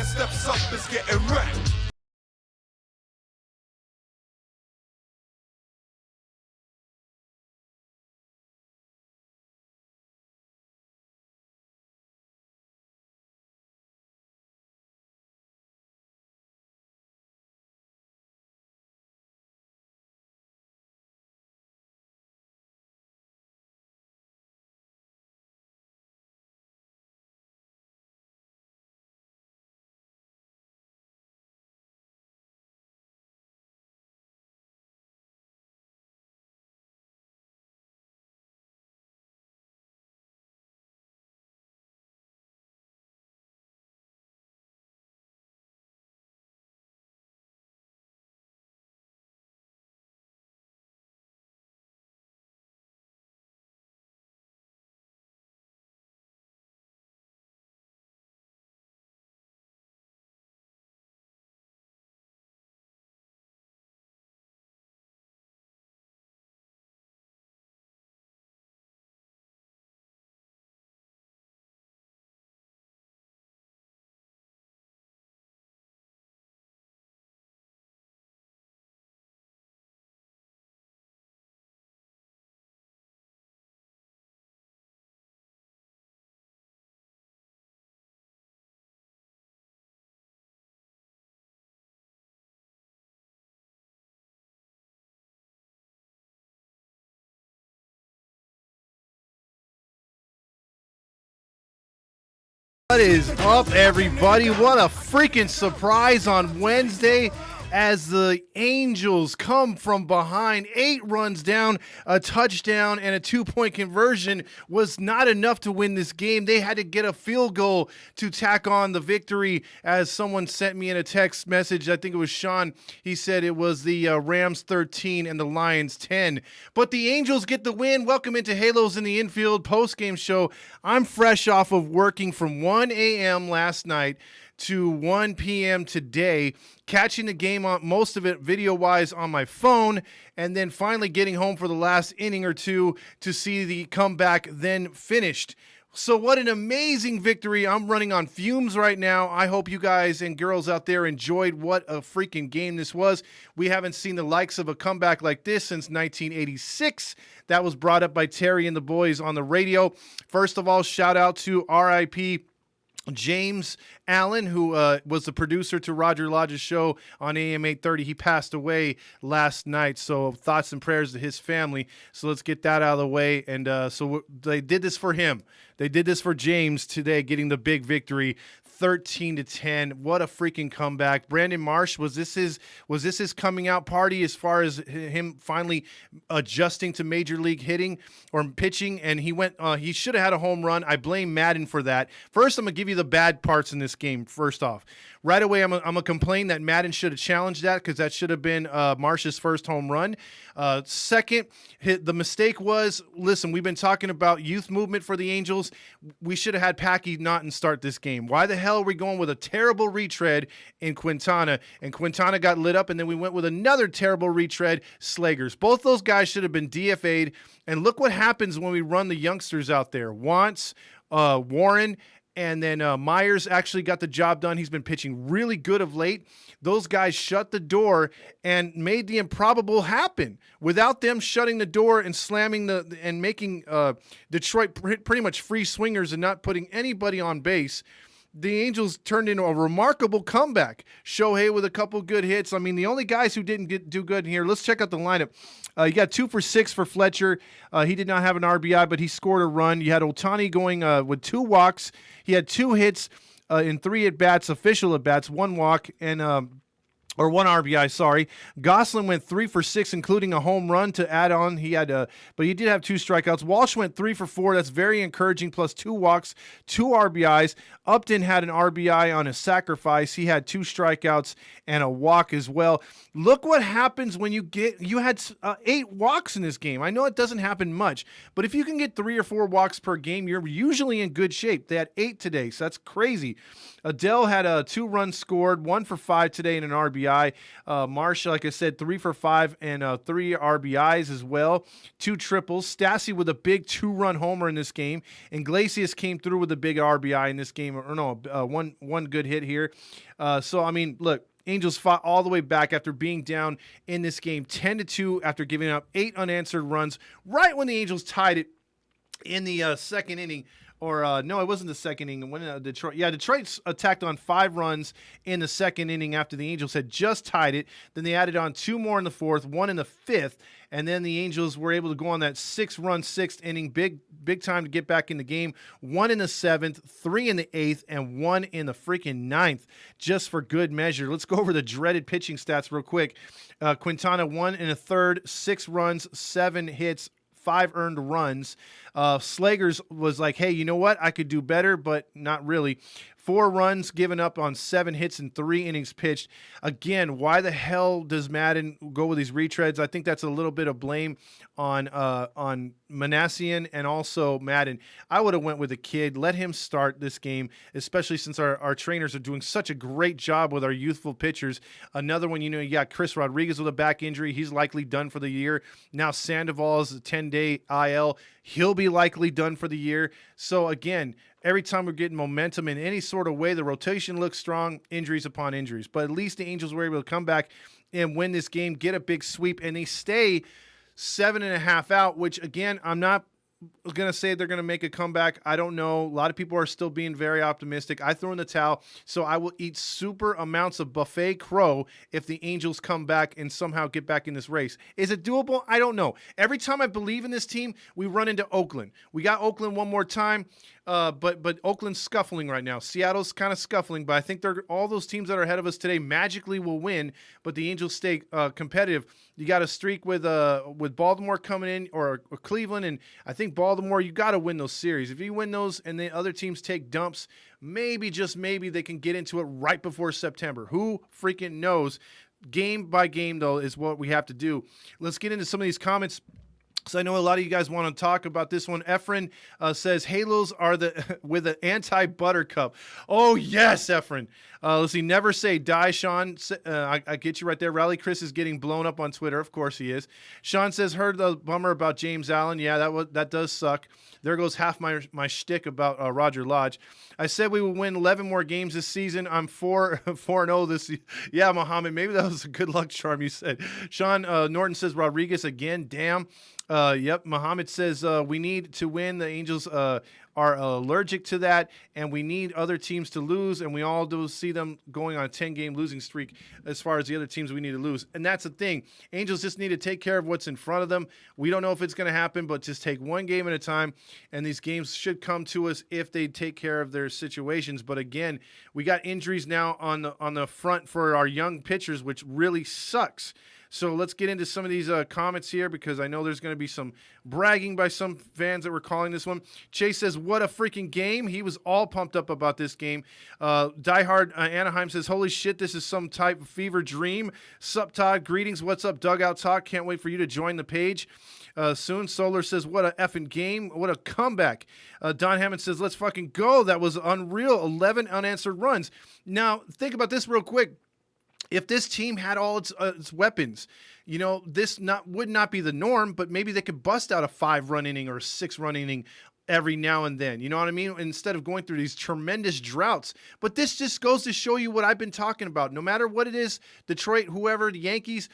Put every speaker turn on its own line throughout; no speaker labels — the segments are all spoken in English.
that steps up is getting wrecked.
What is up, everybody? What a freaking surprise on Wednesday as the Angels come from behind. 8 runs down, a touchdown, and a 2-point conversion was not enough to win this game. They had to get a field goal to tack on the victory, as someone sent me in a text message. I think it was Sean. He said it was the Rams 13 and the Lions 10. But the Angels get the win. Welcome into Halos in the Infield post-game show. I'm fresh off of working from 1 a.m. last night to 1 p.m. today, catching the game on most of it video-wise on my phone, and then finally getting home for the last inning or two to see the comeback then finished. So what an amazing victory. I'm running on fumes right now. I hope you guys and girls out there enjoyed what a freaking game this was. We haven't seen the likes of a comeback like this since 1986. That was brought up by Terry and the boys on the radio. First of all, shout out to RIP James Allen, who was the producer to Roger Lodge's show on AM 830. He passed away last night, so thoughts and prayers to his family. So let's get that out of the way. And so they did this for him. They did this for James today, getting the big victory, 13-10. What a freaking comeback. Brandon Marsh, was this his coming out party as far as him finally adjusting to major league hitting or pitching? And he should have had a home run. I blame Madden for that. First, I'm going to give you the bad parts in this game. First off, right away, I'm going to complain that Madden should have challenged that, because that should have been Marsh's first home run. Second, the mistake was, listen, we've been talking about youth movement for the Angels. We should have had Packy Naughton start this game. Why the hell are we going with a terrible retread in Quintana? And Quintana got lit up, and then we went with another terrible retread, Slagers. Both those guys should have been DFA'd. And look what happens when we run the youngsters out there. Wantz, Warren, and then Myers actually got the job done. He's been pitching really good of late. Those guys shut the door and made the improbable happen. Without them shutting the door and slamming and making Detroit pretty much free swingers and not putting anybody on base, the Angels turned into a remarkable comeback. Shohei with a couple good hits. I mean, the only guys who didn't do good in here, let's check out the lineup. You got 2 for 6 for Fletcher. He did not have an RBI, but he scored a run. You had Ohtani going with 2 walks. He had 2 hits in 3 at-bats, official at-bats, 1 walk, and or 1 RBI, sorry. Gosselin went 3 for 6, including a home run to add on. But he did have 2 strikeouts. Walsh went 3 for 4. That's very encouraging, plus 2 walks, 2 RBIs. Upton had an RBI on a sacrifice. He had 2 strikeouts and a walk as well. Look what happens when you had 8 walks in this game. I know it doesn't happen much, but if you can get 3 or 4 walks per game, you're usually in good shape. They had 8 today, so that's crazy. Adele had 2 runs scored, 1 for 5 today and an RBI. RBI. Marsh, like I said, 3 for 5 and 3 RBIs as well. 2 triples. Stassi with a big 2-run homer in this game. Iglesias came through with a big RBI in this game. Or no, one good hit here. So, I mean, look. Angels fought all the way back after being down in this game 10-2 after giving up 8 unanswered runs right when the Angels tied it in the second inning. Or no, it wasn't the second inning. When Detroit, Detroit attacked on 5 runs in the second inning after the Angels had just tied it. Then they added on 2 more in the fourth, 1 in the fifth, and then the Angels were able to go on that 6-run sixth inning, big time to get back in the game. 1 in the seventh, 3 in the eighth, and 1 in the freaking ninth, just for good measure. Let's go over the dreaded pitching stats real quick. Quintana 1 in a third, 6 runs, 7 hits, 5 earned runs. Slagers was like, hey, you know what? I could do better, but not really. 4 runs given up on 7 hits and 3 innings pitched. Again, why the hell does Madden go with these retreads? I think that's a little bit of blame on Manassian and also Madden. I would have went with the kid. Let him start this game, especially since our trainers are doing such a great job with our youthful pitchers. Another one, you got Chris Rodriguez with a back injury. He's likely done for the year. Now Sandoval is a 10-day IL. He'll be likely done for the year. So again, every time we're getting momentum in any sort of way, the rotation looks strong, injuries upon injuries. But at least the Angels were able to come back and win this game, get a big sweep, and they stay 7.5 out, which, again, I'm not going to say they're going to make a comeback. I don't know. A lot of people are still being very optimistic. I throw in the towel, so I will eat super amounts of buffet crow if the Angels come back and somehow get back in this race. Is it doable? I don't know. Every time I believe in this team, we run into Oakland. We got Oakland one more time, but Oakland's scuffling right now. Seattle's kind of scuffling, but I think all those teams that are ahead of us today magically will win, but the Angels stay competitive. You got a streak with Baltimore coming in, or Cleveland, and I think Baltimore, you got to win those series. If you win those and the other teams take dumps, maybe, just maybe, they can get into it right before September. Who freaking knows? Game by game, though, is what we have to do. Let's get into some of these comments. So I know a lot of you guys want to talk about this one. Efren says Halos are with an anti-buttercup. Oh, yes, Efren. Let's see. Never say die, Sean. I get you right there. Rally Chris is getting blown up on Twitter. Of course he is. Sean says, heard the bummer about James Allen. Yeah, that does suck. There goes half my shtick about Roger Lodge. I said we will win 11 more games this season. I'm 4-0 this season. Yeah, Mohammed, maybe that was a good luck charm you said. Sean Norton says Rodriguez again. Damn. Yep. Mohammed says we need to win. The Angels are allergic to that, and we need other teams to lose, and we all do see them going on a 10-game losing streak as far as the other teams we need to lose. And that's the thing. Angels just need to take care of what's in front of them. We don't know if it's going to happen, but just take one game at a time, and these games should come to us if they take care of their situations. But again, we got injuries now on the front for our young pitchers, which really sucks. So let's get into some of these comments here, because I know there's going to be some bragging by some fans that were calling this one. Chase says, what a freaking game. He was all pumped up about this game. Diehard Anaheim says, holy shit, this is some type of fever dream. Sup, Todd? Greetings. What's up, Dugout Talk? Can't wait for you to join the page soon. Solar says, what a effing game. What a comeback. Don Hammond says, let's fucking go. That was unreal. 11 unanswered runs. Now, think about this real quick. If this team had all its weapons, this would not be the norm, but maybe they could bust out a 5-run inning or a 6-run inning every now and then. You know what I mean? Instead of going through these tremendous droughts. But this just goes to show you what I've been talking about. No matter what it is, Detroit, whoever, the Yankees,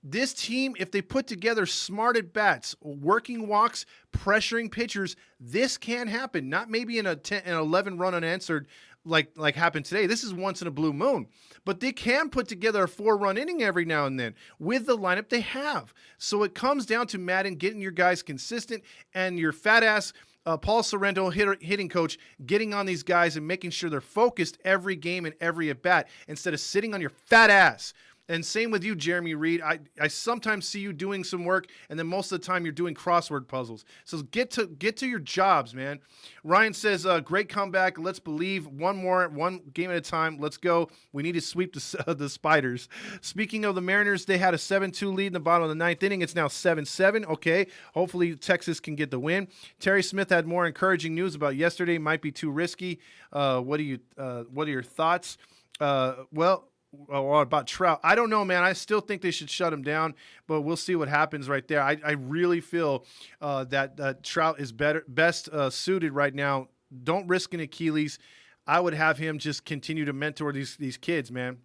this team, if they put together smart at bats, working walks, pressuring pitchers, this can happen. Not maybe in an 11-run unanswered like happened today. This is once in a blue moon. But they can put together a 4-run inning every now and then with the lineup they have. So it comes down to Madden getting your guys consistent, and your fat-ass Paul Sorrento, hitting coach, getting on these guys and making sure they're focused every game and every at-bat instead of sitting on your fat ass. And same with you, Jeremy Reed. I sometimes see you doing some work, and then most of the time you're doing crossword puzzles. So get to your jobs, man. Ryan says, great comeback. Let's believe. One game at a time. Let's go. We need to sweep the Spiders. Speaking of the Mariners, they had a 7-2 lead in the bottom of the ninth inning. It's now 7-7. Okay. Hopefully Texas can get the win. Terry Smith had more encouraging news about yesterday. Might be too risky. What are your thoughts? Well, about Trout. I don't know, man. I still think they should shut him down, but we'll see what happens right there. I really feel that Trout is best suited right now. Don't risk an Achilles. I would have him just continue to mentor these kids, man.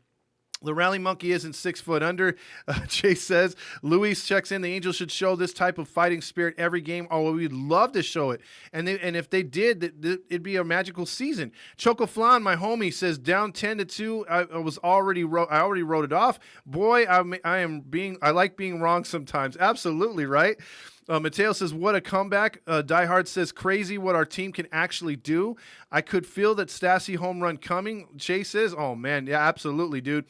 The rally monkey isn't 6 foot under. Chase says, Luis checks in. The Angels should show this type of fighting spirit every game. Oh, we'd love to show it. And if they did, it'd be a magical season. Choco Flan, my homie, says down 10-2. I already wrote it off. Boy, I like being wrong sometimes. Absolutely, right? Mateo says, what a comeback. Die Hard says, crazy what our team can actually do. I could feel that Stassi home run coming. Chase says, oh, man, yeah, absolutely, dude.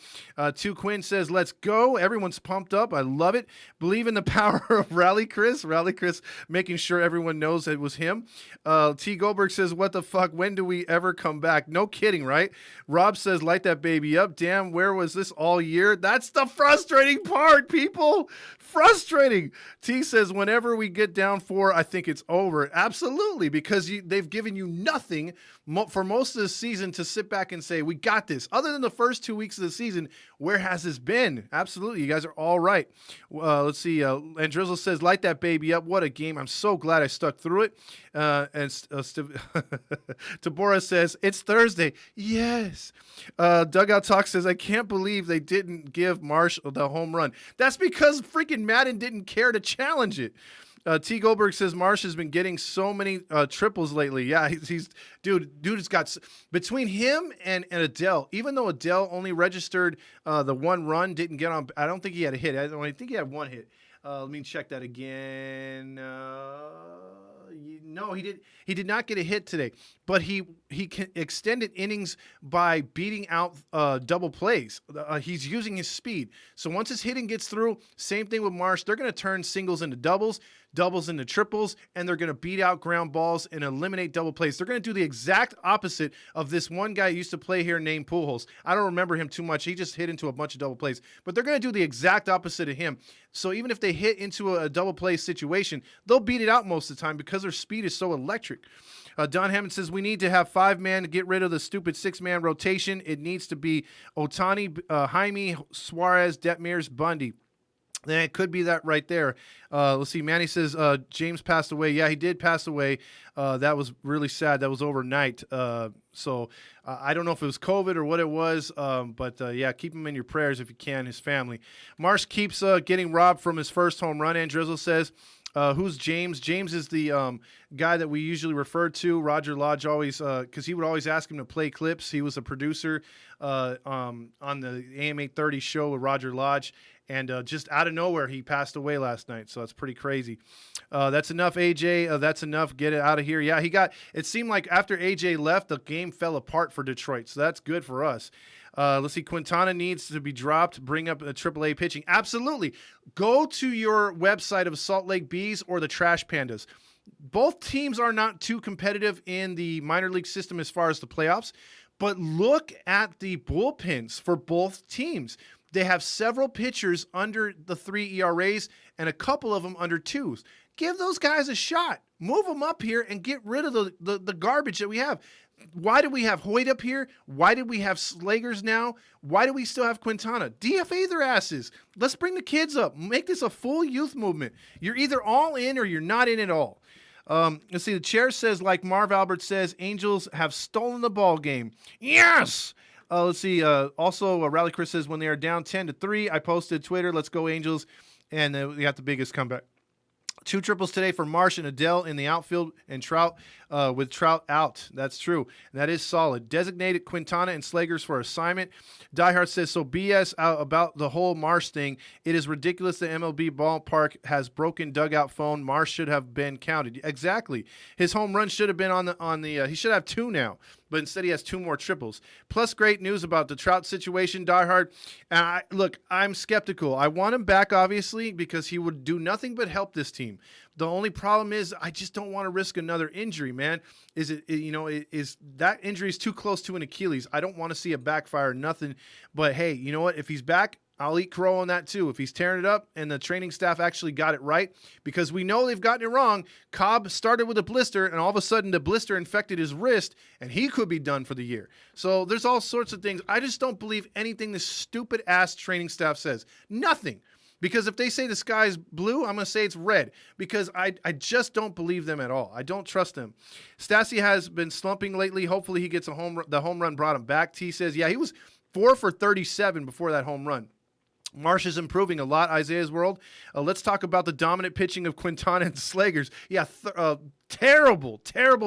Two Quinn says, let's go. Everyone's pumped up. I love it. Believe in the power of Rally Chris. Rally Chris making sure everyone knows it was him. T. Goldberg says, what the fuck? When do we ever come back? No kidding, right? Rob says, light that baby up. Damn, where was this all year? That's the frustrating part, people. Frustrating. T says, whenever we get down 4, I think it's over. Absolutely, because they've given you nothing for most of the season to sit back and say, we got this. Other than the first 2 weeks of the season, where has this been? Absolutely, you guys are all right. Let's see. And Drizzle says, light that baby up. What a game. I'm so glad I stuck through it. Tabora says, it's Thursday. Yes. Dugout Talk says, I can't believe they didn't give Marsh the home run. That's because freaking Madden didn't care to challenge it. T. Goldberg says Marsh has been getting so many triples lately. Yeah, dude has got between him and Adele. Even though Adele only registered the 1 run, didn't get on. I don't think he had a hit. I think he had 1 hit. Let me check that again. No, he did not get a hit today, but he extended innings by beating out double plays. He's using his speed. So once his hitting gets through, same thing with Marsh. They're going to turn singles into doubles into triples, and they're going to beat out ground balls and eliminate double plays. They're going to do the exact opposite of this one guy who used to play here named Pujols. I don't remember him too much. He just hit into a bunch of double plays, but they're going to do the exact opposite of him. So even if they hit into a double play situation, they'll beat it out most of the time because their speed is so electric. Don Hammond says, we need to have 5-man to get rid of the stupid 6-man rotation. It needs to be Otani, Jaime, Suarez, Detmers, Bundy. Then it could be that right there. Let's see. Manny says James passed away. Yeah, he did pass away. That was really sad. That was overnight. So I don't know if it was COVID or what it was. But yeah, keep him in your prayers if you can, his family. Marsh keeps getting robbed from his first home run, and Drizzle says. Who's James? James is the guy that we usually refer to. Roger Lodge always, because he would always ask him to play clips. He was a producer on the AM 830 show with Roger Lodge. And just out of nowhere, he passed away last night. So that's pretty crazy. That's enough, AJ. That's enough. Get it out of here. Yeah, it seemed like after AJ left, the game fell apart for Detroit. So that's good for us. Let's see. Quintana needs to be dropped. Bring up a AAA pitching. Absolutely. Go to your website of Salt Lake Bees or the Trash Pandas. Both teams are not too competitive in the minor league system as far as the playoffs, but look at the bullpens for both teams. They have several pitchers under the 3 ERAs and a couple of them under 2s. Give those guys a shot. Move them up here and get rid of the garbage that we have. Why do we have Hoyt up here? Why did we have Slagers now? Why do we still have Quintana? DFA their asses. Let's bring the kids up. Make this a full youth movement. You're either all in or you're not in at all. Let's see. The chair says, like Marv Albert says, Angels have stolen the ball game. Yes! Let's see. Also, Rally Chris says, when they are down 10-3, I posted Twitter, let's go Angels, and we got the biggest comeback. 2 triples today for Marsh and Adele in the outfield, and Trout with Trout out. That's true. And that is solid. Designated Quintana and Slagers for assignment. Diehard says, so BS about the whole Marsh thing. It is ridiculous the MLB ballpark has broken dugout phone. Marsh should have been counted. Exactly. His home run should have been on the he should have 2 now. But instead he has 2 more triples. Plus, great news about the Trout situation, Diehard. Look, I'm skeptical. I want him back, obviously, because he would do nothing but help this team. The only problem is I just don't want to risk another injury, man. Is that injury is too close to an Achilles. I don't want to see a backfire, nothing. But, hey, you know what? If he's back, I'll eat crow on that too. If he's tearing it up and the training staff actually got it right, because we know they've gotten it wrong. Cobb started with a blister, and all of a sudden the blister infected his wrist, and he could be done for the year. So there's all sorts of things. I just don't believe anything this stupid-ass training staff says. Nothing. Because if they say the sky's blue, I'm going to say it's red. Because I just don't believe them at all. I don't trust them. Stassi has been slumping lately. Hopefully he gets the home run brought him back. T says, yeah, he was 4 for 37 before that home run. Marsh is improving a lot, Isaiah's world. Let's talk about the dominant pitching of Quintana and Slagers. Yeah, terrible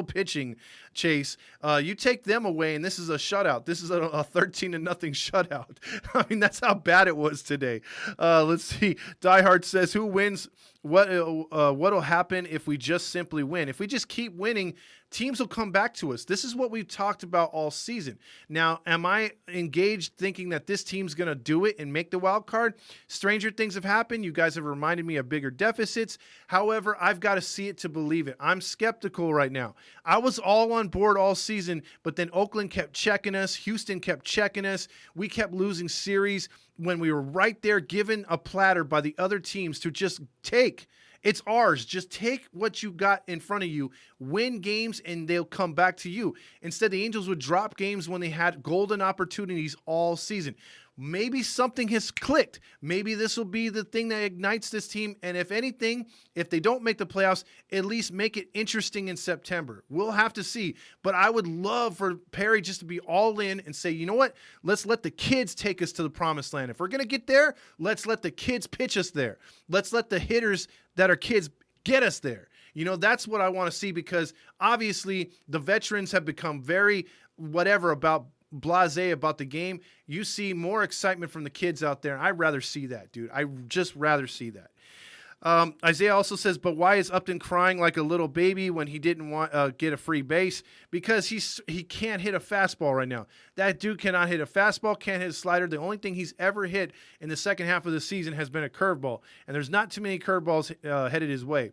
pitching, Chase. You take them away, and this is a shutout. This is a 13-0 shutout. I mean, that's how bad it was today. Let's see. Diehard says, who wins? What'll happen if we just simply win? If we just keep winning, teams will come back to us. This is what we've talked about all season. Now, am I engaged thinking that this team's going to do it and make the wild card? Stranger things have happened. You guys have reminded me of bigger deficits. However, I've got to see it to believe it. I'm skeptical right now. I was all on board all season, but then Oakland kept checking us. Houston kept checking us. We kept losing series when we were right there given a platter by the other teams to just take. It's ours. Just take what you got in front of you, win games, and they'll come back to you. Instead, the Angels would drop games when they had golden opportunities all season. Maybe something has clicked. Maybe this will be the thing that ignites this team. And if anything, if they don't make the playoffs, at least make it interesting in September. We'll have to see. But I would love for Perry just to be all in and say, you know what? Let's let the kids take us to the promised land. If we're going to get there, let's let the kids pitch us there. Let's let the hitters that are kids get us there. You know, that's what I want to see, because obviously the veterans have become very whatever about blasé about the game. You see more excitement from the kids out there. I'd rather see that, dude. I just rather see that. Isaiah also says, but why is Upton crying like a little baby when he didn't want get a free base? Because he can't hit a fastball right now. That dude cannot hit a fastball, can't hit a slider. The only thing he's ever hit in the second half of the season has been a curveball, and there's not too many curveballs headed his way.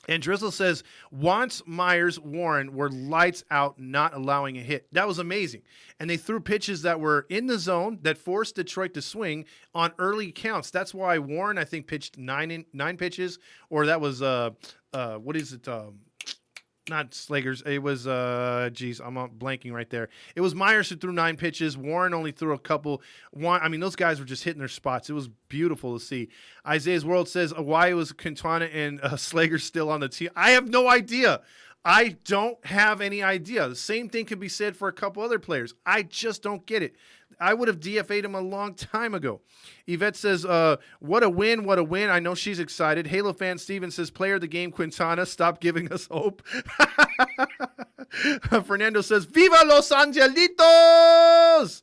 And Drizzle says, once Myers, Warren were lights out, not allowing a hit. That was amazing. And they threw pitches that were in the zone that forced Detroit to swing on early counts. That's why Warren, I think, pitched nine pitches, or that was, what is it? Not Slagers. It was, I'm blanking right there. It was Myers who threw 9 pitches. Warren only threw a couple. Those guys were just hitting their spots. It was beautiful to see. Isaiah's World says, why was Quintana and Slagers still on the team? I have no idea. I don't have any idea. The same thing could be said for a couple other players. I just don't get it. I would have DFA'd him a long time ago. Yvette says, what a win, what a win. I know she's excited. Halo fan Steven says, player of the game, Quintana, stop giving us hope. Fernando says, Viva Los Angelitos!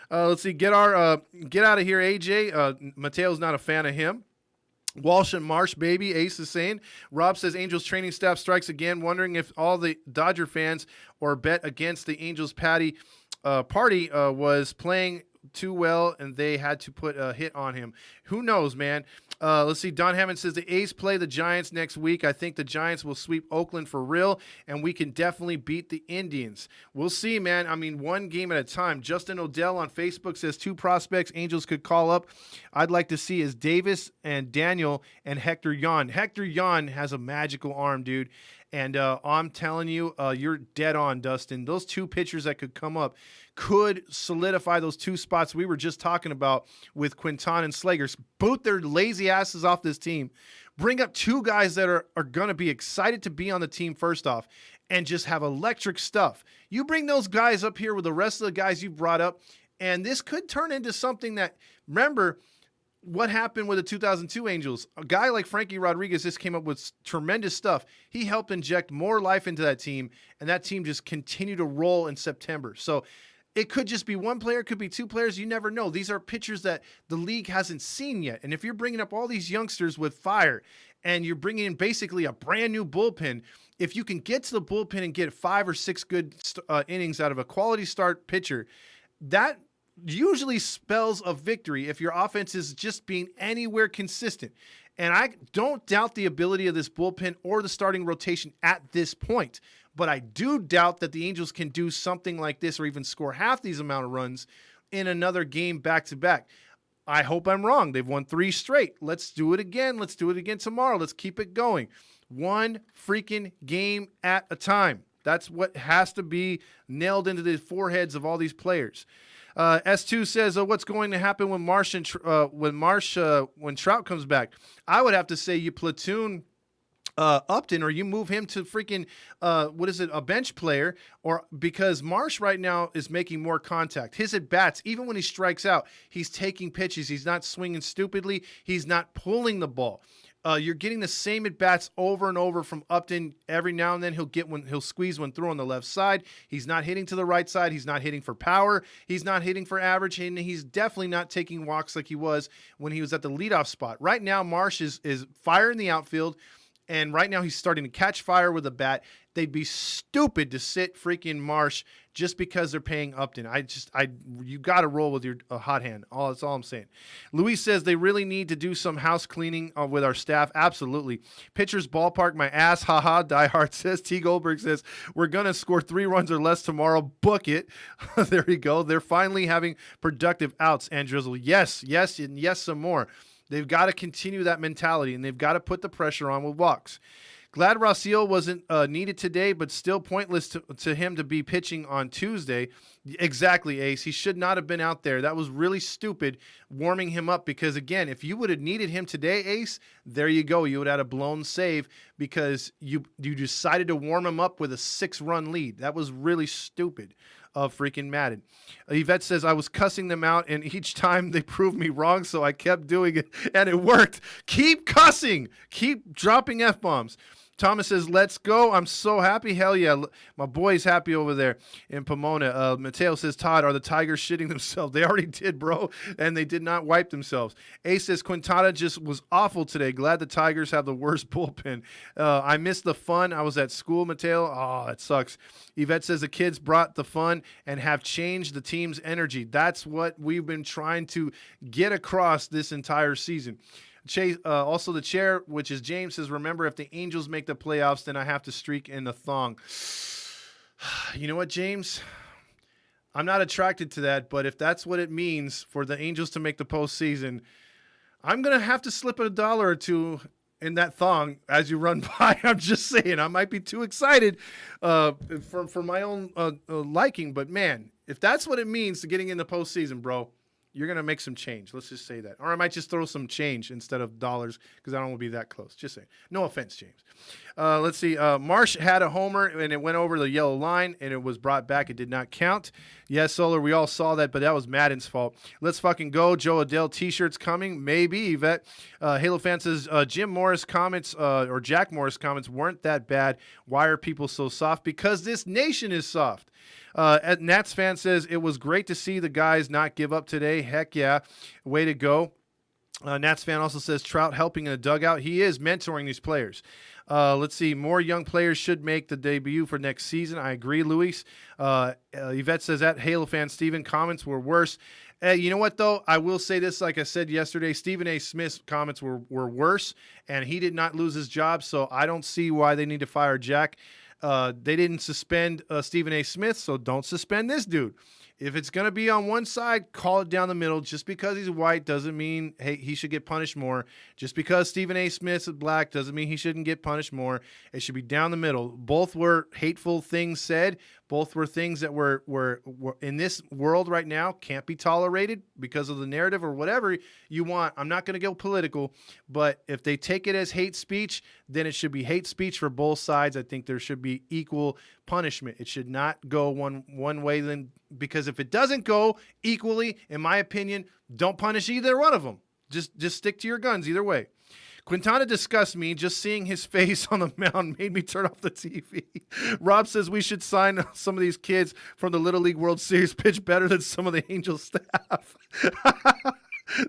Let's see, get out of here, AJ. Mateo's not a fan of him. Walsh and Marsh, baby, Ace is saying. Rob says, Angels training staff strikes again, wondering if all the Dodger fans or bet against the Angels party was playing too well and they had to put a hit on him. Who knows, man? Let's see. Don Hammond says the A's play the Giants next week. I think the Giants will sweep Oakland for real, and we can definitely beat the Indians. We'll see, man. I mean, one game at a time. Justin Odell on Facebook says 2 prospects Angels could call up. I'd like to see is Davis and Daniel and Hector Yon. Hector Yon has a magical arm, dude. And I'm telling you, you're dead on, Dustin. Those 2 pitchers that could come up could solidify those 2 spots we were just talking about with Quintana and Slagers. Boot their lazy asses off this team. Bring up 2 guys that are going to be excited to be on the team first off and just have electric stuff. You bring those guys up here with the rest of the guys you brought up, and this could turn into something that, remember, what happened with the 2002 Angels? A guy like Frankie Rodriguez just came up with tremendous stuff. He helped inject more life into that team, and that team just continued to roll in September. So it could just be 1 player, it could be 2 players. You never know. These are pitchers that the league hasn't seen yet. And if you're bringing up all these youngsters with fire and you're bringing in basically a brand new bullpen, if you can get to the bullpen and get 5 or 6 good innings out of a quality start pitcher, that usually spells a victory if your offense is just being anywhere consistent. And I don't doubt the ability of this bullpen or the starting rotation at this point, but I do doubt that the Angels can do something like this or even score half these amount of runs in another game back-to-back. I hope I'm wrong. They've won 3 straight. Let's do it again. Let's do it again tomorrow. Let's keep it going. One freaking game at a time. That's what has to be nailed into the foreheads of all these players. S2 says, what's going to happen when when Trout comes back? I would have to say you platoon Upton, or you move him to freaking a bench player, or because Marsh right now is making more contact. His at bats, even when he strikes out, he's taking pitches. He's not swinging stupidly. He's not pulling the ball. You're getting the same at bats over and over from Upton. Every now and then he'll squeeze one through on the left side. He's not hitting to the right side. He's not hitting for power. He's not hitting for average, and he's definitely not taking walks like he was when he was at the leadoff spot. Right now, Marsh is fire in the outfield. And right now he's starting to catch fire with a bat. They'd be stupid to sit freaking Marsh just because they're paying Upton. You got to roll with your hot hand. That's all I'm saying. Luis says they really need to do some house cleaning with our staff. Absolutely. Pitcher's ballpark, my ass. Haha. Diehard says. T. Goldberg says we're going to score 3 runs or less tomorrow. Book it. There you go. They're finally having productive outs. And Drizzle. Yes, and yes, some more. They've got to continue that mentality, and they've got to put the pressure on with walks. Glad Raciel wasn't needed today, but still pointless to him to be pitching on Tuesday. Exactly, Ace. He should not have been out there. That was really stupid warming him up because, again, if you would have needed him today, Ace, there you go. You would have had a blown save because you decided to warm him up with a 6-run lead. That was really stupid of freaking Madden. Yvette says, I was cussing them out, and each time they proved me wrong, so I kept doing it, and it worked. Keep cussing. Keep dropping F-bombs. Thomas says, let's go. I'm so happy. Hell yeah. My boy's happy over there in Pomona. Mateo says, Todd, are the Tigers shitting themselves? They already did, bro, and they did not wipe themselves. Ace says, Quintana just was awful today. Glad the Tigers have the worst bullpen. I missed the fun. I was at school, Mateo. Oh, that sucks. Yvette says, the kids brought the fun and have changed the team's energy. That's what we've been trying to get across this entire season. Chase, also the chair, which is James, says, remember, if the Angels make the playoffs, then I have to streak in the thong. You know what, James? I'm not attracted to that, but if that's what it means for the Angels to make the postseason, I'm going to have to slip $1 or $2 in that thong as you run by. I'm just saying, I might be too excited for my own liking, but man, if that's what it means to getting in the postseason, bro, you're going to make some change. Let's just say that. Or I might just throw some change instead of dollars because I don't want to be that close. Just saying. No offense, James. Let's see. Marsh had a homer, and it went over the yellow line, and it was brought back. It did not count. Yes, Solar, we all saw that, but that was Madden's fault. Let's fucking go. Joe Adele t-shirts coming. Maybe, Yvette. Halo fan says, Jim Morris comments, or Jack Morris comments weren't that bad. Why are people so soft? Because this nation is soft. Nats fan says, it was great to see the guys not give up today. Heck yeah. Way to go. Nats fan also says Trout helping in the dugout. He is mentoring these players. Let's see. More young players should make the debut for next season. I agree, Luis. Yvette says that Halo fan Steven comments were worse. You know what, though? I will say this, like I said yesterday, Stephen A. Smith's comments were worse, and he did not lose his job, so I don't see why they need to fire Jack. They didn't suspend Stephen A. Smith, so don't suspend this dude. If it's going to be on one side, call it down the middle. Just because he's white doesn't mean he should get punished more. Just because Stephen A. Smith is black doesn't mean he shouldn't get punished more. It should be down the middle. Both were hateful things said. Both were things that were in this world right now can't be tolerated because of the narrative or whatever you want. I'm not going to go political, but if they take it as hate speech, then it should be hate speech for both sides. I think there should be equal punishment. It should not go one way, then, because if it doesn't go equally, in my opinion, don't punish either one of them. Just stick to your guns either way. Quintana disgusts me. Just seeing his face on the mound made me turn off the TV. Rob says we should sign some of these kids from the Little League World Series pitch better than some of the Angels staff.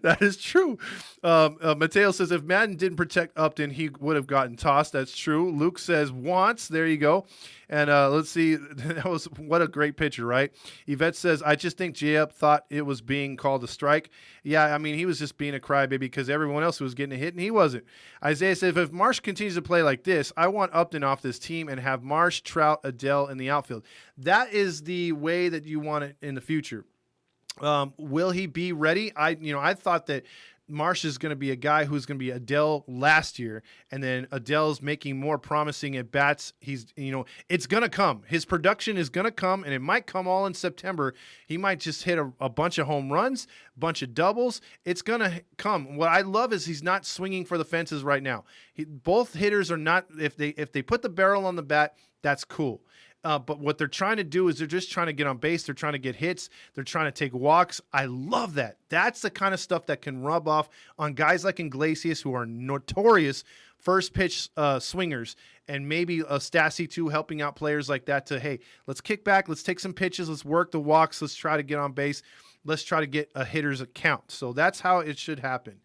That is true. Mateo says if Madden didn't protect Upton, he would have gotten tossed. That's true. Luke says wants. There you go. And let's see. That was what a great picture, right? Yvette says, I just think J-Up thought it was being called a strike. Yeah, I mean, he was just being a crybaby because everyone else was getting a hit and he wasn't. Isaiah says, if Marsh continues to play like this, I want Upton off this team and have Marsh, Trout, Adele in the outfield. That is the way that you want it in the future. Will he be ready? I thought that Marsh is going to be a guy who's going to be Adele last year, and then Adele's making more promising at bats. It's going to come. His production is going to come, and it might come all in September. He might just hit a bunch of home runs, bunch of doubles. It's going to come. What I love is he's not swinging for the fences right now. Both hitters are not. If they put the barrel on the bat, that's cool. But what they're trying to do is they're just trying to get on base. They're trying to get hits. They're trying to take walks. I love that. That's the kind of stuff that can rub off on guys like Iglesias, who are notorious first pitch swingers, and maybe a Stassi too, helping out players like that to, hey, let's kick back. Let's take some pitches. Let's work the walks. Let's try to get on base. Let's try to get a hitter's account. So that's how it should happen.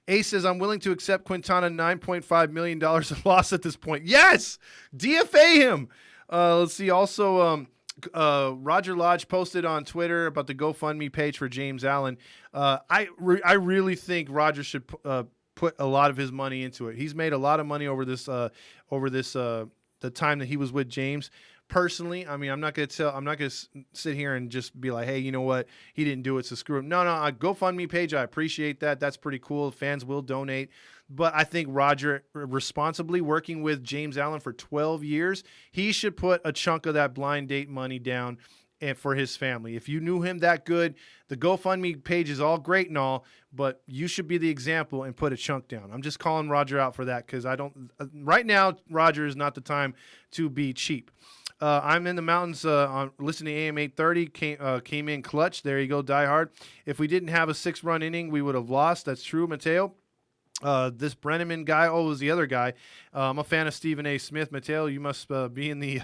Ace says, I'm willing to accept Quintana $9.5 million loss at this point. Yes! DFA him. Let's see. Also, Roger Lodge posted on Twitter about the GoFundMe page for James Allen. I really think Roger should put a lot of his money into it. He's made a lot of money over the time that he was with James. Personally, I mean, I'm not going to sit here and just be like, hey, you know what? He didn't do it, so screw him. No, GoFundMe page, I appreciate that. That's pretty cool. Fans will donate. But I think Roger, responsibly working with James Allen for 12 years, he should put a chunk of that blind date money down and for his family. If you knew him that good, the GoFundMe page is all great and all, but you should be the example and put a chunk down. I'm just calling Roger out for that because right now, Roger is not the time to be cheap. I'm in the mountains listening to AM 830, came in clutch. There you go, Die Hard. If we didn't have a 6-run inning, we would have lost. That's true, Mateo. This Brenneman guy, it was the other guy. I'm a fan of Stephen A. Smith. Mateo, you must be in the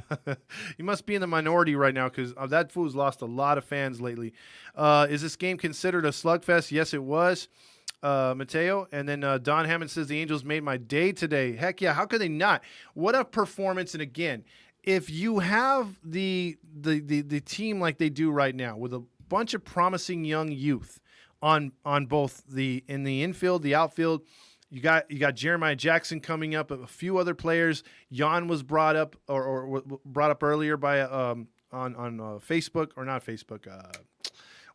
you must be in the minority right now because that fool's lost a lot of fans lately. Is this game considered a slugfest? Yes, it was. Mateo, and then Don Hammond says the Angels made my day today. Heck yeah, how could they not? What a performance! And again, if you have the team like they do right now with a bunch of promising young youth on both in the infield, the outfield, you got Jeremiah Jackson coming up, a few other players. Jan was brought up or brought up earlier by on Facebook, or not Facebook.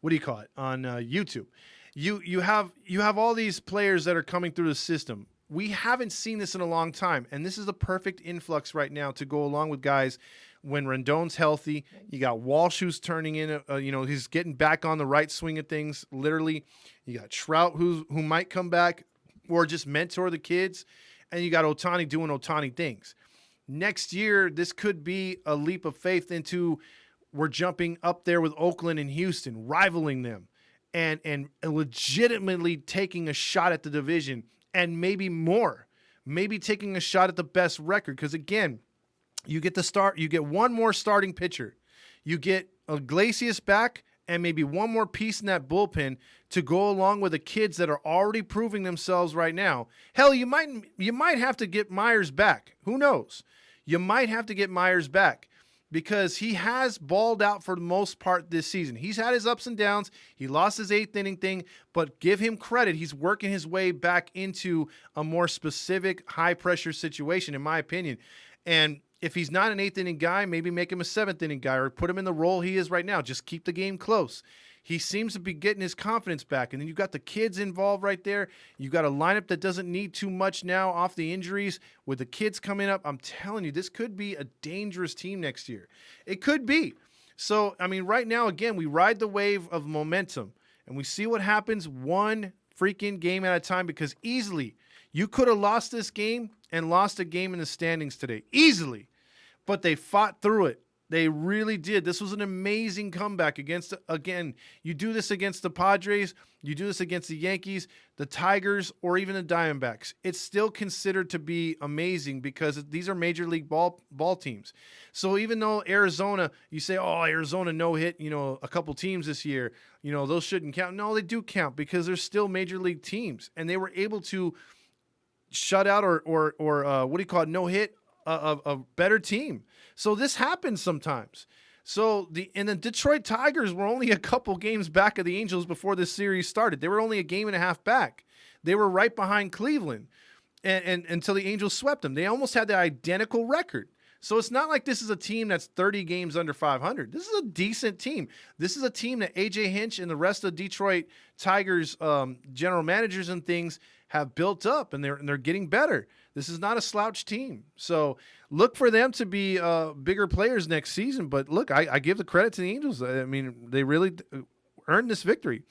What do you call it, on YouTube? You have all these players that are coming through the system. We haven't seen this in a long time, and this is the perfect influx right now to go along with guys when Rendon's healthy. You got Walsh who's turning in, he's getting back on the right swing of things, literally. You got Trout who might come back or just mentor the kids, and you got Ohtani doing Ohtani things. Next year, this could be a leap of faith into we're jumping up there with Oakland and Houston, rivaling them, and legitimately taking a shot at the division. And maybe more, maybe taking a shot at the best record. Because again, you get one more starting pitcher. You get Iglesias back and maybe one more piece in that bullpen to go along with the kids that are already proving themselves right now. Hell, you might have to get Myers back. Who knows? You might have to get Myers back, because he has balled out for the most part this season. He's had his ups and downs. He lost his 8th inning thing, but give him credit. He's working his way back into a more specific high-pressure situation, in my opinion. And if he's not an 8th inning guy, maybe make him a 7th inning guy or put him in the role he is right now. Just keep the game close. He seems to be getting his confidence back. And then you've got the kids involved right there. You've got a lineup that doesn't need too much now off the injuries. With the kids coming up, I'm telling you, this could be a dangerous team next year. It could be. So, I mean, right now, again, we ride the wave of momentum. And we see what happens one freaking game at a time, because easily you could have lost this game and lost a game in the standings today. Easily. But they fought through it. They really did. This was an amazing comeback again, you do this against the Padres, you do this against the Yankees, the Tigers, or even the Diamondbacks. It's still considered to be amazing because these are major league ball teams. So even though Arizona, you say, oh, Arizona no hit, a couple teams this year, those shouldn't count. No, they do count because they're still major league teams, and they were able to shut out or what do you call it, no hit a better team. So this happens sometimes. So the Detroit Tigers were only a couple games back of the Angels before this series started. They were only a game and a half back. They were right behind Cleveland and until the Angels swept them. They almost had the identical record. So it's not like this is a team that's 30 games under 500. This is a decent team. This is a team that A.J. Hinch and the rest of Detroit Tigers general managers and things have built up, and they're getting better. This is not a slouch team. So look for them to be bigger players next season. But look, I give the credit to the Angels. I mean, they really earned this victory.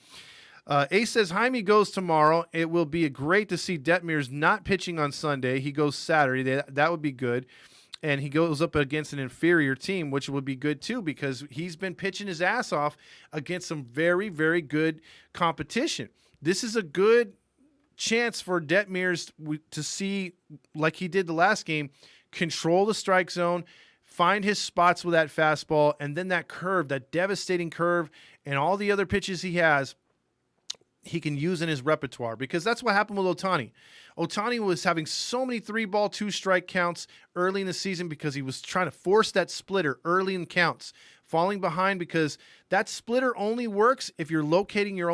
Ace says Jaime goes tomorrow. It will be great to see Detmers not pitching on Sunday. He goes Saturday. That would be good. And he goes up against an inferior team, which would be good too, because he's been pitching his ass off against some very, very good competition. This is a good chance for Detmers to see, like he did the last game, control the strike zone, find his spots with that fastball, and then that curve, that devastating curve, and all the other pitches he has, he can use in his repertoire, because that's what happened with Ohtani. Ohtani was having so many 3-ball, 2-strike counts early in the season because he was trying to force that splitter early in counts, falling behind, because that splitter only works if you're locating your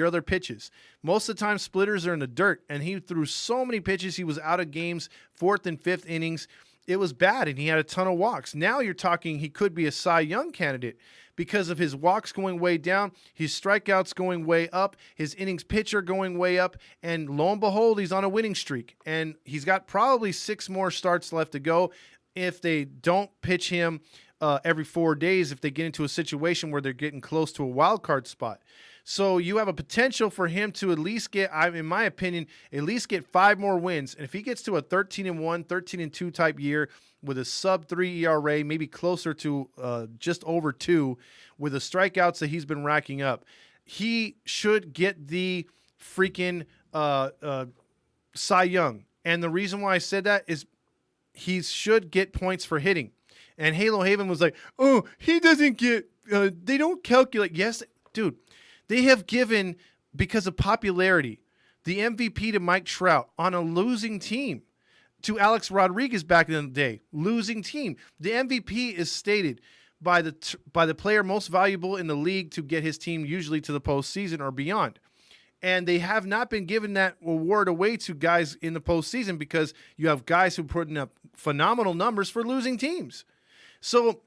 other pitches. Most of the time, splitters are in the dirt, and he threw so many pitches, he was out of games, 4th and 5th innings. It was bad, and he had a ton of walks. Now you're talking he could be a Cy Young candidate because of his walks going way down, his strikeouts going way up, his innings pitcher going way up, and lo and behold, he's on a winning streak. And he's got probably 6 more starts left to go if they don't pitch him every 4 days, if they get into a situation where they're getting close to a wild card spot. So you have a potential for him to at least get, in my opinion, at least get 5 more wins. And if he gets to a 13-1, 13-2 type year with a sub-3 ERA, maybe closer to just over 2, with the strikeouts that he's been racking up, he should get the freaking Cy Young. And the reason why I said that is he should get points for hitting. And Halo Haven was like, oh, he doesn't get, they don't calculate. Yes, dude. They have given, because of popularity, the MVP to Mike Trout on a losing team, to Alex Rodriguez back in the day, losing team. The MVP is stated by the player most valuable in the league to get his team usually to the postseason or beyond. And they have not been giving that award away to guys in the postseason because you have guys who are putting up phenomenal numbers for losing teams. So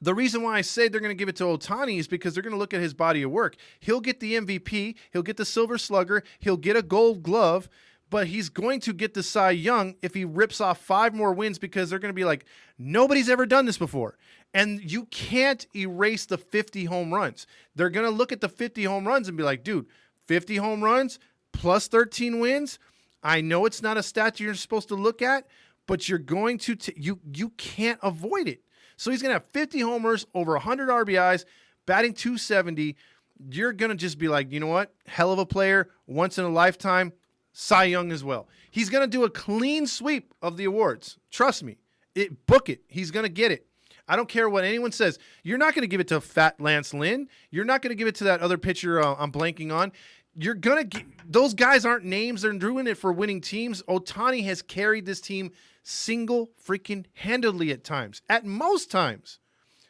the reason why I say they're going to give it to Ohtani is because they're going to look at his body of work. He'll get the MVP. He'll get the Silver Slugger. He'll get a Gold Glove. But he's going to get the Cy Young if he rips off 5 more wins, because they're going to be like, nobody's ever done this before. And you can't erase the 50 home runs. They're going to look at the 50 home runs and be like, dude, 50 home runs plus 13 wins? I know it's not a stat you're supposed to look at, but you're going to you can't avoid it. So he's going to have 50 homers, over 100 RBIs, batting .270. You're going to just be like, you know what? Hell of a player, once in a lifetime, Cy Young as well. He's going to do a clean sweep of the awards. Trust me. Book it. He's going to get it. I don't care what anyone says. You're not going to give it to Fat Lance Lynn. You're not going to give it to that other pitcher I'm blanking on. You're going to those guys aren't names. They're doing it for winning teams. Ohtani has carried this team single freaking handedly at times, at most times.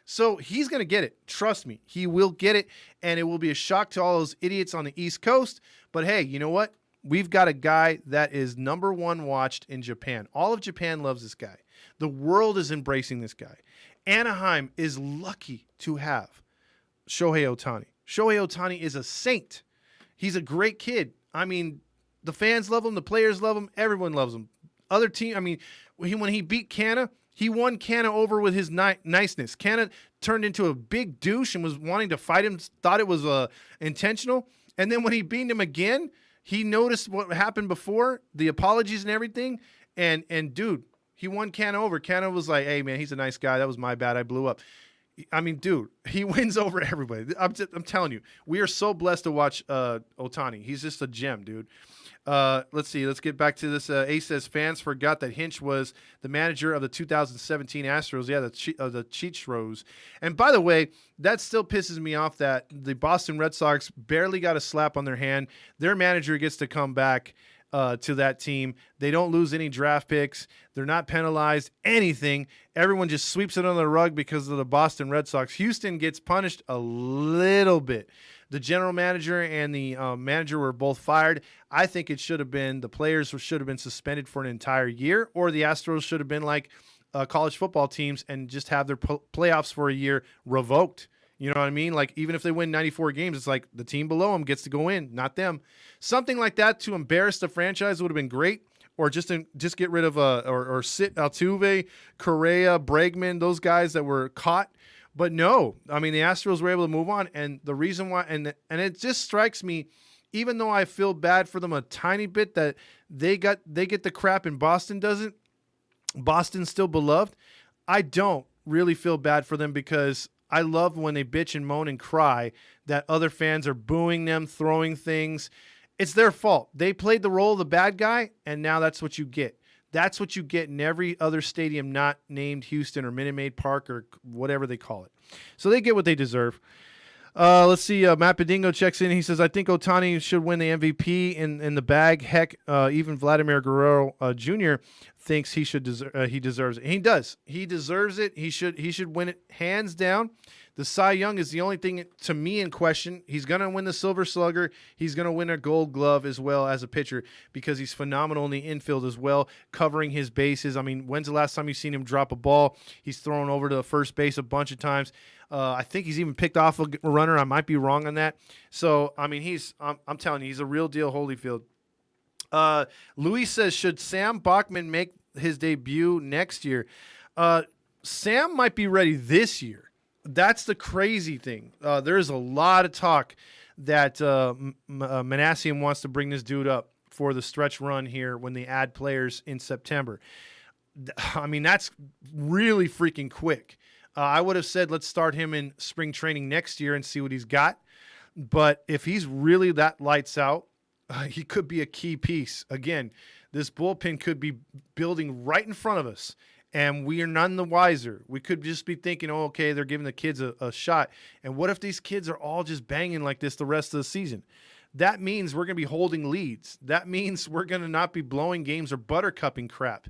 So he's going to get it. Trust me. He will get it, and it will be a shock to all those idiots on the East Coast. But hey, you know what? We've got a guy that is #1 watched in Japan. All of Japan loves this guy. The world is embracing this guy. Anaheim is lucky to have Shohei Ohtani. Shohei Ohtani is a saint. He's a great kid. I mean, the fans love him. The players love him. Everyone loves him. Other team, I mean, when he beat Canna, he won Canna over with his niceness. Canna turned into a big douche and was wanting to fight him, thought it was intentional. And then when he beat him again, he noticed what happened before, the apologies and everything. And dude, he won Canna over. Canna was like, hey, man, he's a nice guy. That was my bad. I blew up. I mean, dude, he wins over everybody. I'm telling you, we are so blessed to watch Ohtani. He's just a gem, dude. Let's see. Let's get back to this. Ace says fans forgot that Hinch was the manager of the 2017 Astros. Yeah, the Cheatros. And by the way, that still pisses me off that the Boston Red Sox barely got a slap on their hand. Their manager gets to come back to that team. They don't lose any draft picks. They're not penalized, anything. Everyone just sweeps it under the rug because of the Boston Red Sox. Houston gets punished a little bit. The general manager and the manager were both fired. I think it should have been, the players should have been suspended for an entire year, or the Astros should have been like, college football teams and just have their playoffs for a year revoked. You know what I mean? Like, even if they win 94 games, it's like the team below them gets to go in, not them. Something like that to embarrass the franchise would have been great. Or just get rid of or sit Altuve, Correa, Bregman, those guys that were caught. But no, I mean, the Astros were able to move on. And the reason why, and it just strikes me, even though I feel bad for them a tiny bit that they get the crap and Boston doesn't, Boston's still beloved, I don't really feel bad for them because I love when they bitch and moan and cry that other fans are booing them, throwing things. It's their fault. They played the role of the bad guy, and now that's what you get. That's what you get in every other stadium not named Houston or Minute Maid Park or whatever they call it. So they get what they deserve. Let's see. Matt Bedingo checks in. He says, I think Ohtani should win the MVP in the bag. Heck, even Vladimir Guerrero Jr. thinks he deserves it. He does. He deserves it. He should win it hands down. The Cy Young is the only thing to me in question. He's going to win the Silver Slugger. He's going to win a Gold Glove as well as a pitcher because he's phenomenal in the infield as well, covering his bases. I mean, when's the last time you've seen him drop a ball? He's thrown over to the first base a bunch of times. I think he's even picked off a runner. I might be wrong on that. So, I mean, I'm telling you, he's a real deal Holyfield. Luis says, should Sam Bachman make his debut next year? Sam might be ready this year. That's the crazy thing. There's a lot of talk that Manassian wants to bring this dude up for the stretch run here when they add players in September. I mean, that's really freaking quick. I would have said let's start him in spring training next year and see what he's got. But if he's really that lights out, he could be a key piece. Again, this bullpen could be building right in front of us. And we are none the wiser. We could just be thinking, oh, okay, they're giving the kids a shot. And what if these kids are all just banging like this the rest of the season? That means we're going to be holding leads. That means we're going to not be blowing games or buttercupping crap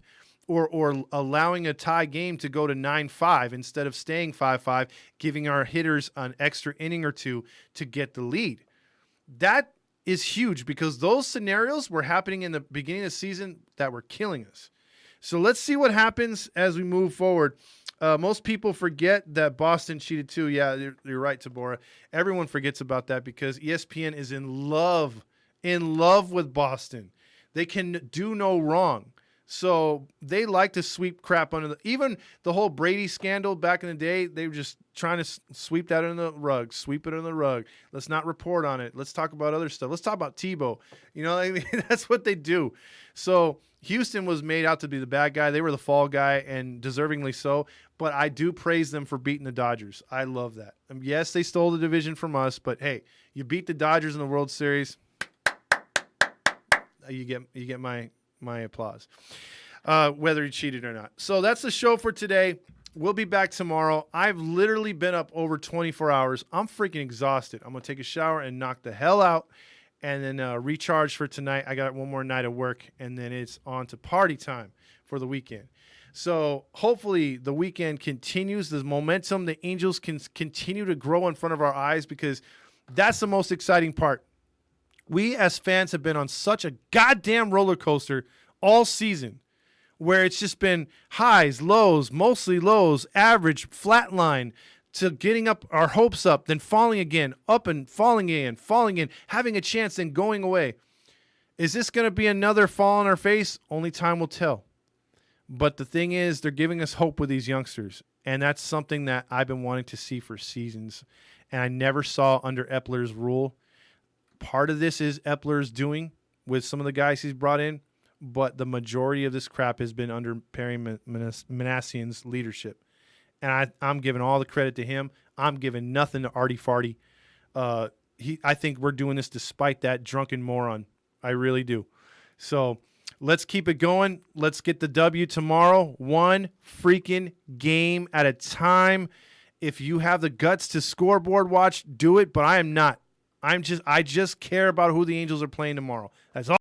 or allowing a tie game to go to 9-5 instead of staying 5-5, giving our hitters an extra inning or two to get the lead. That is huge because those scenarios were happening in the beginning of the season that were killing us. So let's see what happens as we move forward. Most people forget that Boston cheated too. Yeah, you're right, Tabora. Everyone forgets about that because ESPN is in love with Boston. They can do no wrong. So they like to sweep crap under even the whole Brady scandal back in the day, they were just trying to sweep that under the rug, sweep it under the rug. Let's not report on it. Let's talk about other stuff. Let's talk about Tebow. You know, I mean, that's what they do. So Houston was made out to be the bad guy. They were the fall guy, and deservingly so. But I do praise them for beating the Dodgers. I love that. Yes, they stole the division from us, but hey, you beat the Dodgers in the World Series. You get my applause, whether you cheated or not. So that's the show for today. We'll be back tomorrow. I've literally been up over 24 hours. I'm freaking exhausted. I'm going to take a shower and knock the hell out and then recharge for tonight. I got one more night of work, and then it's on to party time for the weekend. So hopefully the weekend continues. The momentum, the Angels can continue to grow in front of our eyes because that's the most exciting part. We as fans have been on such a goddamn roller coaster all season where it's just been highs, lows, mostly lows, average, flat line, to getting up our hopes up, then falling again, up and falling in, having a chance, then going away. Is this going to be another fall on our face? Only time will tell. But the thing is, they're giving us hope with these youngsters, and that's something that I've been wanting to see for seasons, and I never saw under Epler's rule. Part of this is Epler's doing with some of the guys he's brought in, but the majority of this crap has been under Perry Manassian's leadership. And I'm giving all the credit to him. I'm giving nothing to Artie Farty. I think we're doing this despite that drunken moron. I really do. So let's keep it going. Let's get the W tomorrow. One freaking game at a time. If you have the guts to scoreboard watch, do it, but I am not. I just care about who the Angels are playing tomorrow. That's all.